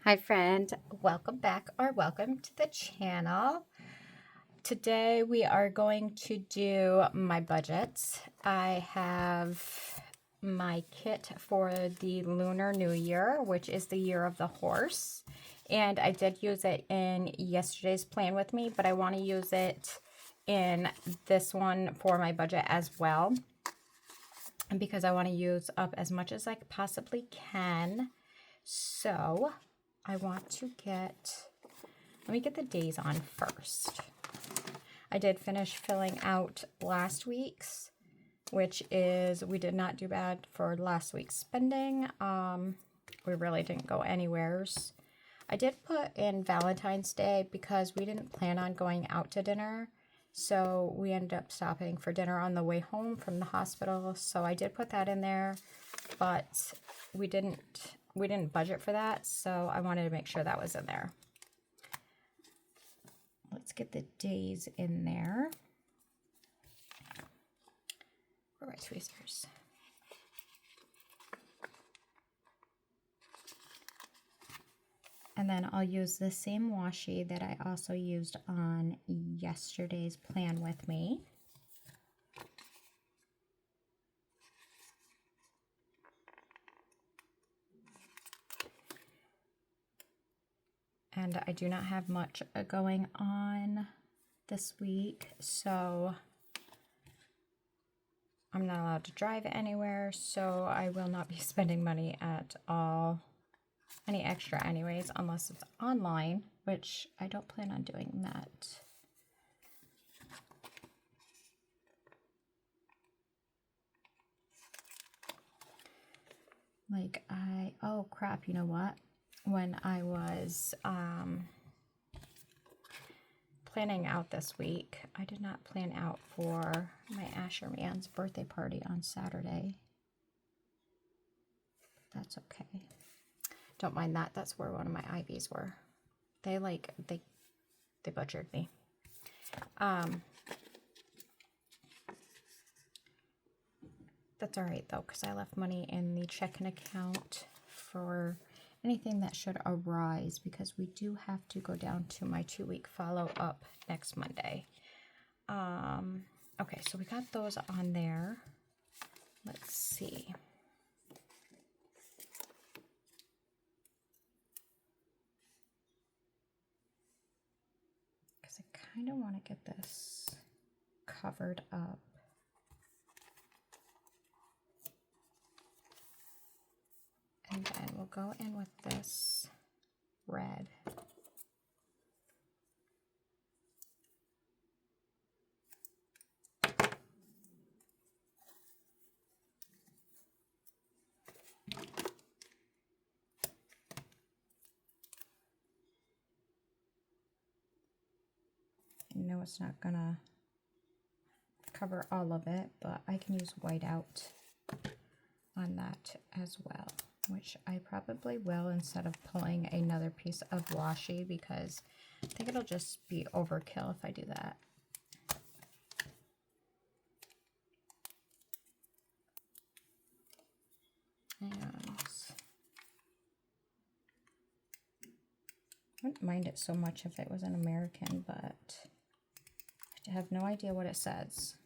Hi friend, welcome back or welcome to the channel. Today we are going to do my budgets. I have my kit for the Lunar New Year, which is the year of the horse. And I did use it in yesterday's plan with me, but I want to use it in this one for my budget as well. And because I want to use up as much as I possibly can. So I want to let me get the days on first. I did finish filling out last week's, which is, we did not do bad for last week's spending. We really didn't go anywheres. I did put in Valentine's Day because we didn't plan on going out to dinner. So we ended up stopping for dinner on the way home from the hospital. So I did put that in there, but we didn't budget for that, so I wanted to make sure that was in there. Let's get the days in there. Where are my tweezers? And then I'll use the same washi that I also used on yesterday's plan with me. And I do not have much going on this week, so I'm not allowed to drive anywhere, so I will not be spending money at all, any extra anyways, unless it's online, which I don't plan on doing that. Like oh crap, you know what? When I was planning out this week, I did not plan out for my Asher Man's birthday party on Saturday. That's okay. Don't mind that. That's where one of my IVs were. They butchered me. That's all right though, because I left money in the checking account for anything that should arise, because we do have to go down to my 2-week follow-up next Monday. Okay, so we got those on there. Let's see. Because I kind of want to get this covered up. And then we'll go in with this red. I know it's not gonna cover all of it, but I can use white out on that as well, which I probably will instead of pulling another piece of washi, because I think it'll just be overkill if I do that. And I wouldn't mind it so much if it was an American, but I have no idea what it says.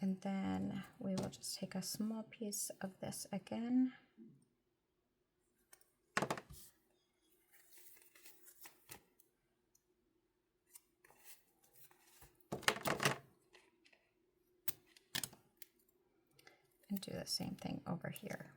And then we will just take a small piece of this again. And do the same thing over here.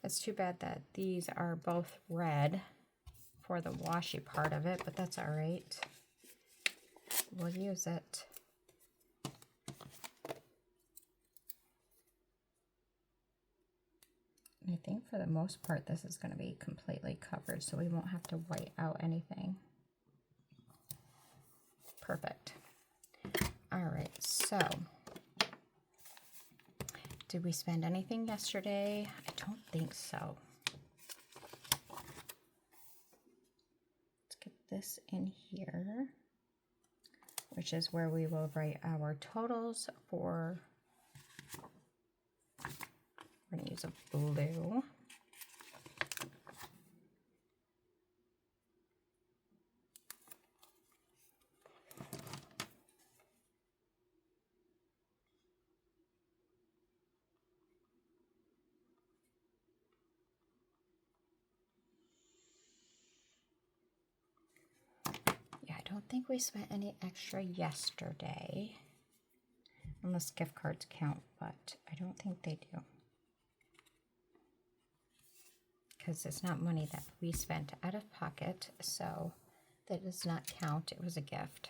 It's too bad that these are both red for the washi part of it, but that's all right. We'll use it. I think for the most part this is going to be completely covered, so we won't have to white out anything. Perfect. All right, so did we spend anything yesterday? I don't think so. get this in here, which is where we will write our totals for, we're going to use a blue. I don't think we spent any extra yesterday, unless gift cards count, but I don't think they do. Because it's not money that we spent out of pocket, so that does not count. It was a gift.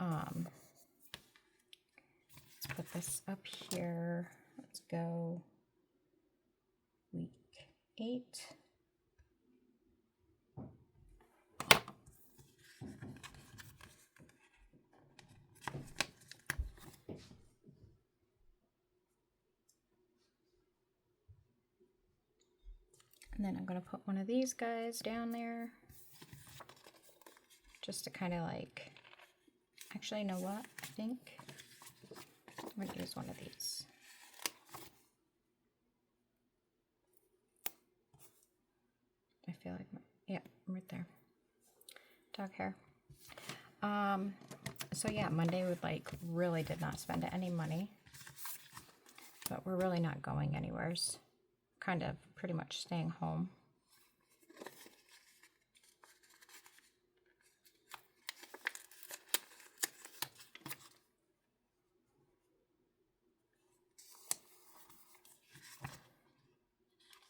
Let's put this up here. Let's go week 8. And then I'm going to put one of these guys down there just to kind of like, actually, you know what? I think I'm going to use one of these. I feel like, yeah, right there. Dog hair. So yeah, Monday we like really did not spend any money, but we're really not going anywhere. Kind of pretty much staying home.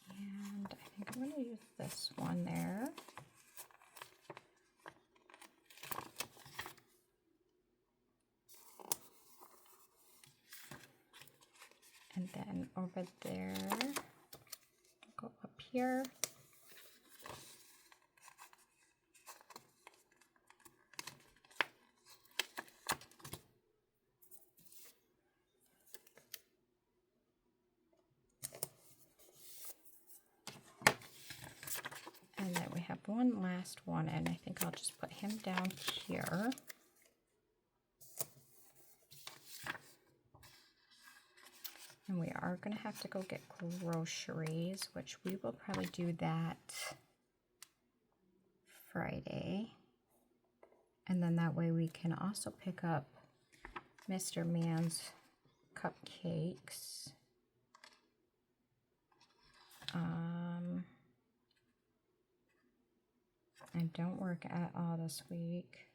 And I think I'm going to use this one there. And then over there, go up here. And then we have one last one, and I think I'll just put him down here. And we are going to have to go get groceries, which we will probably do that Friday. And then that way we can also pick up Mr. Man's cupcakes. I don't work at all this week.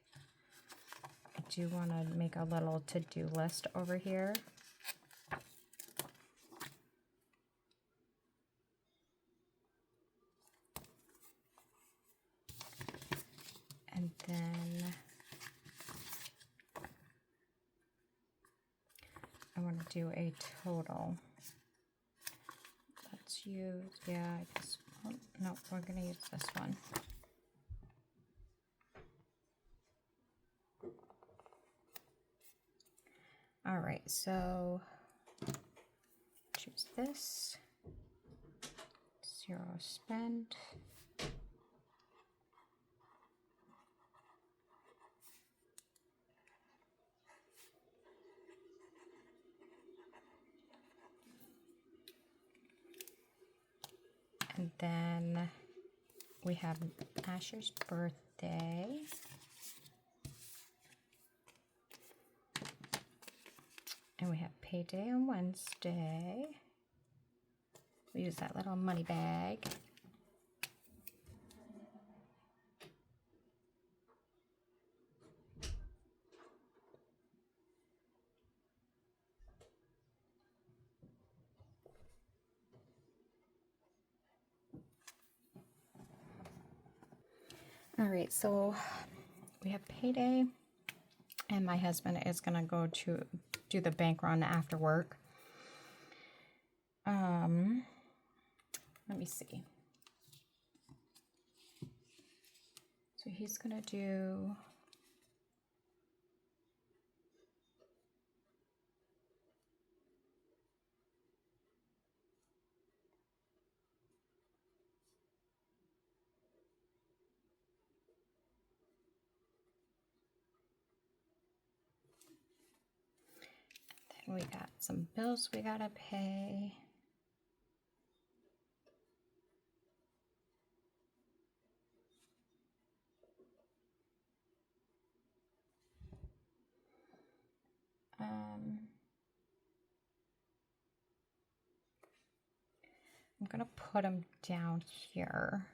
I do want to make a little to-do list over here. And then I want to do a total. Let's use, yeah, I guess, oh, no, we're going to use this one. All right, so choose this, 0 spend. And then we have Asher's birthday. And we have payday on Wednesday. We use that little money bag. All right, so we have payday, and my husband is gonna go to do the bank run after work. Let me see. So he's gonna do We got some bills we gotta pay. I'm gonna put them down here.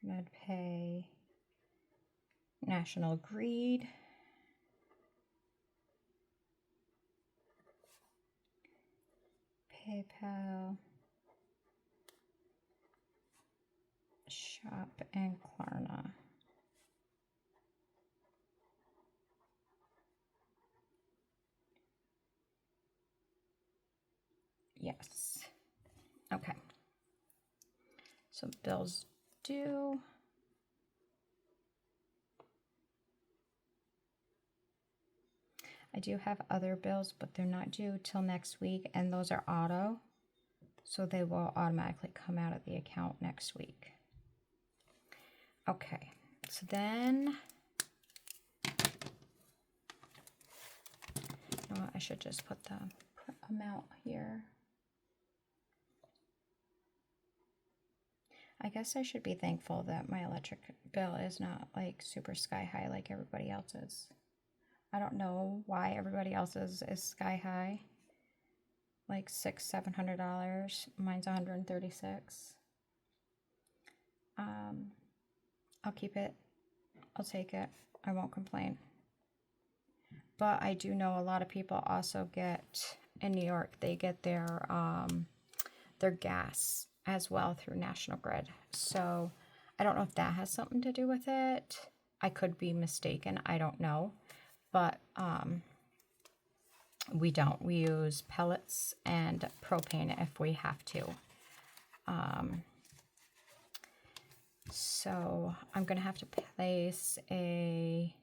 I'm gonna pay National Greed, PayPal, Shop, and Klarna. Yes. Okay. So bills due. I do have other bills, but they're not due till next week, and those are auto. So they will automatically come out of the account next week. Okay, so then, you know what, I should just put the amount here. I guess I should be thankful that my electric bill is not like super sky high like everybody else's. I don't know why everybody else's is sky high. Like $600-700. Mine's $136. I'll keep it. I'll take it. I won't complain. But I do know a lot of people also get, in New York, they get their gas as well through National Grid. So I don't know if that has something to do with it. I could be mistaken. I don't know. But we don't. We use pellets and propane if we have to. So I'm going to have to place a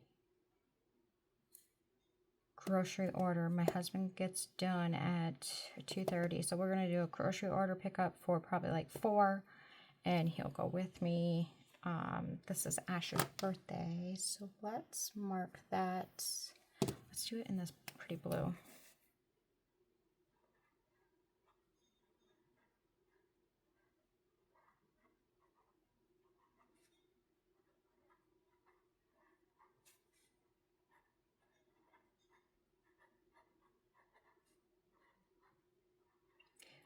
grocery order. My husband gets done at 2:30. So we're going to do a grocery order pickup for probably like 4. And he'll go with me. This is Ash's birthday. So let's mark that. Let's do it in this pretty blue.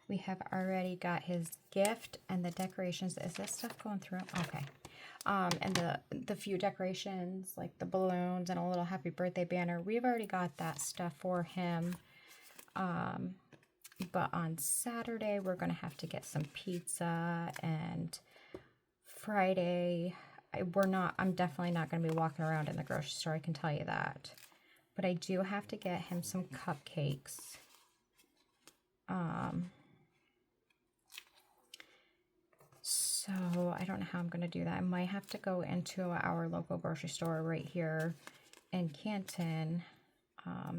We have already got his gift and the decorations. Is this stuff going through? Okay. And the few decorations, like the balloons and a little happy birthday banner, we've already got that stuff for him. But on Saturday, we're going to have to get some pizza, and Friday, I'm definitely not going to be walking around in the grocery store, I can tell you that. But I do have to get him some cupcakes. So I don't know how I'm going to do that. I might have to go into our local grocery store right here in Canton,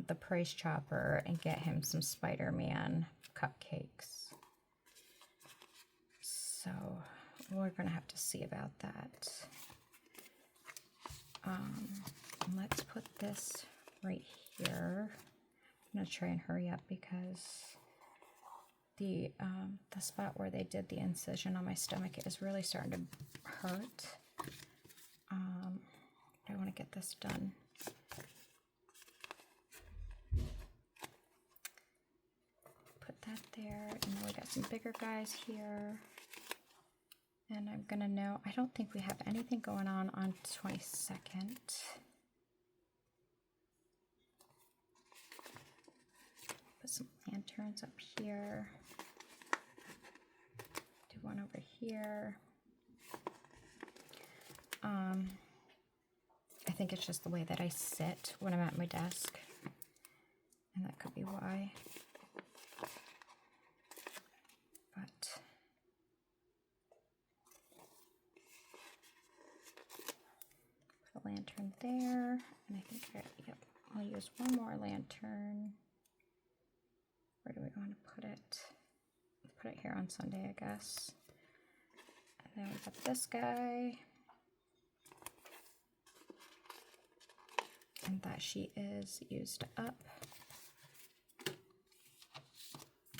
the Price Chopper, and get him some Spider-Man cupcakes. So we're going to have to see about that. Let's put this right here. I'm going to try and hurry up because the spot where they did the incision on my stomach is really starting to hurt. I want to get this done. Put that there, and then we got some bigger guys here. And I'm gonna know, I don't think we have anything going on 22nd. Put some lanterns up here. Do one over here. I think it's just the way that I sit when I'm at my desk, and that could be why. But put a lantern there, and I think yep, I'll use one more lantern. Where do we want to put it? Let's put it here on Sunday, I guess. And then we got this guy. And that sheet is used up.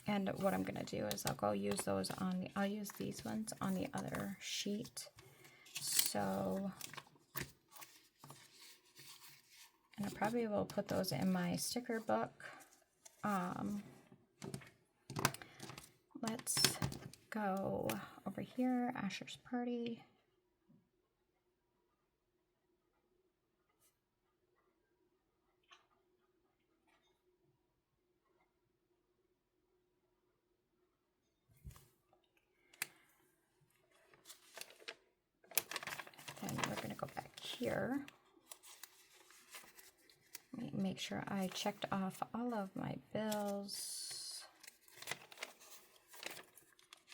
And what I'm going to do is I'll go use those on the, I'll use these ones on the other sheet. So, and I probably will put those in my sticker book. Let's go over here, Asher's Party. Then we're going to go back here. Let me make sure I checked off all of my bills.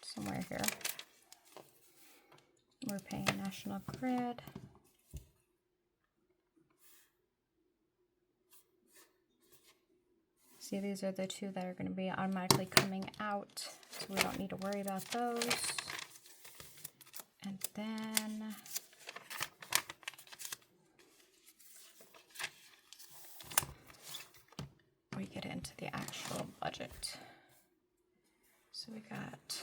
Somewhere here. We're paying National Grid. See, these are the two that are going to be automatically coming out, so we don't need to worry about those. And then we get into the actual budget. So we got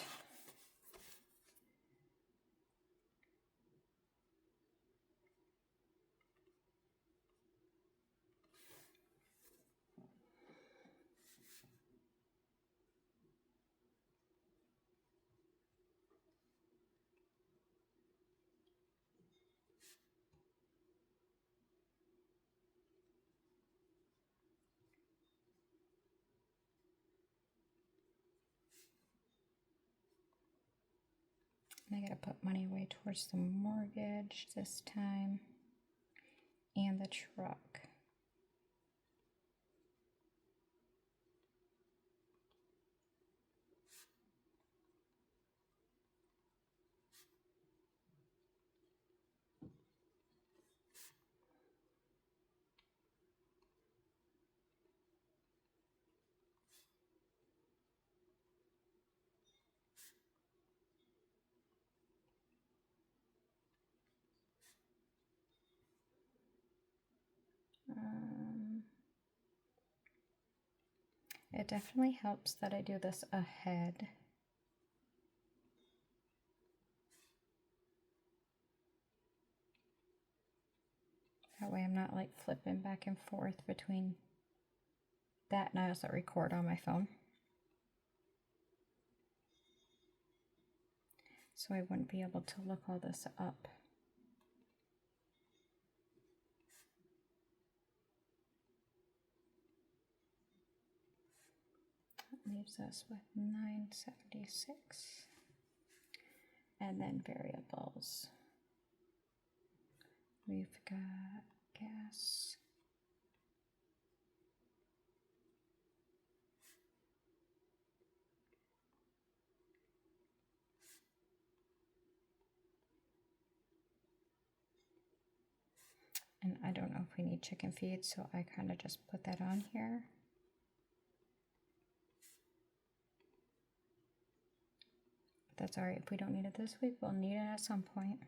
I gotta put money away towards the mortgage this time and the truck. It definitely helps that I do this ahead. That way I'm not like flipping back and forth between that, and I also record on my phone. So I wouldn't be able to look all this up. That leaves us with $976. And then variables. We've got gas. And I don't know if we need chicken feed, so I kind of just put that on here. But that's all right. If we don't need it this week, we'll need it at some point.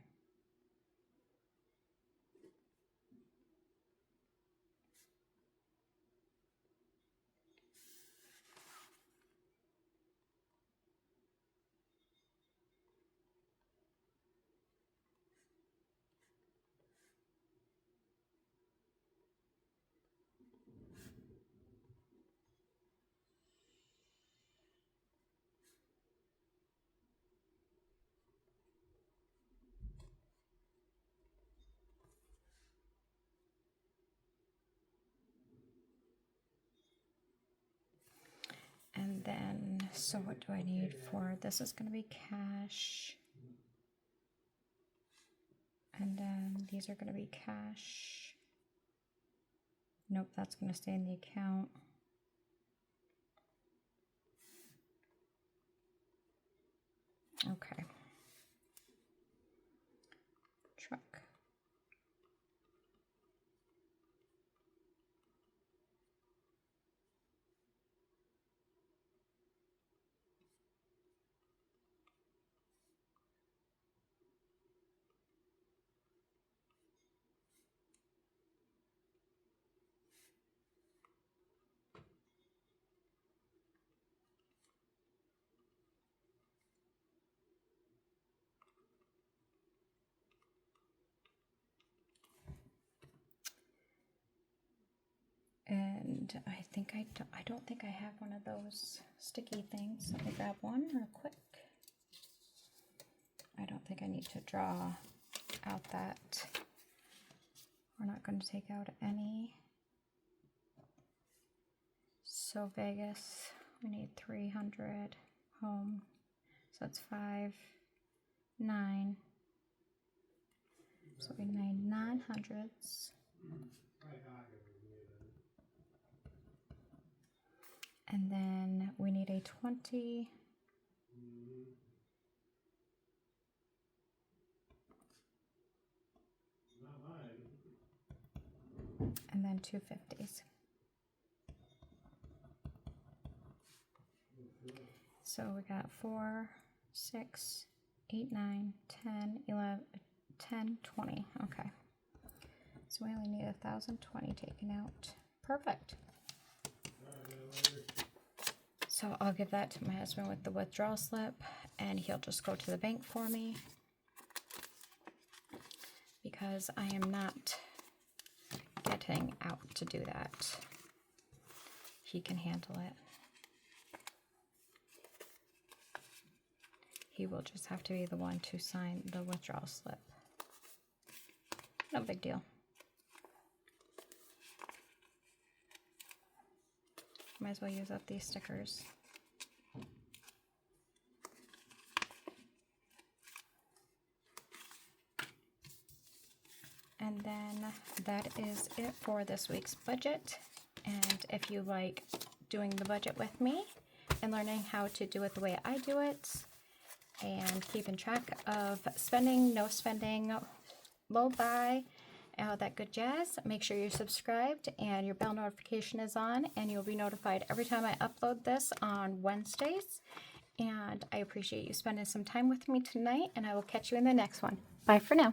And then, so what do I need for, this is going to be cash. And then these are going to be cash. Nope, that's going to stay in the account. Okay. Truck. And I think I don't think I have one of those sticky things. Let me grab one real quick. I don't think I need to draw out that. We're not going to take out any. So Vegas, we need 300. Home, so that's 5, 9. So we need 900s. And then we need a 20. And then 2 50s. So we got 4, 6, 8, 9, 10, 11, 10, 20. Okay. So we only need 1,020 taken out. Perfect. So I'll give that to my husband with the withdrawal slip, and he'll just go to the bank for me because I am not getting out to do that. He can handle it. He will just have to be the one to sign the withdrawal slip. No big deal. Might as well use up these stickers. And then that is it for this week's budget. And if you like doing the budget with me and learning how to do it the way I do it, and keeping track of spending, no spending, low buy, all that good jazz, make sure you're subscribed and your bell notification is on, and you'll be notified every time I upload this on Wednesdays. And I appreciate you spending some time with me tonight, and I will catch you in the next one. Bye for now.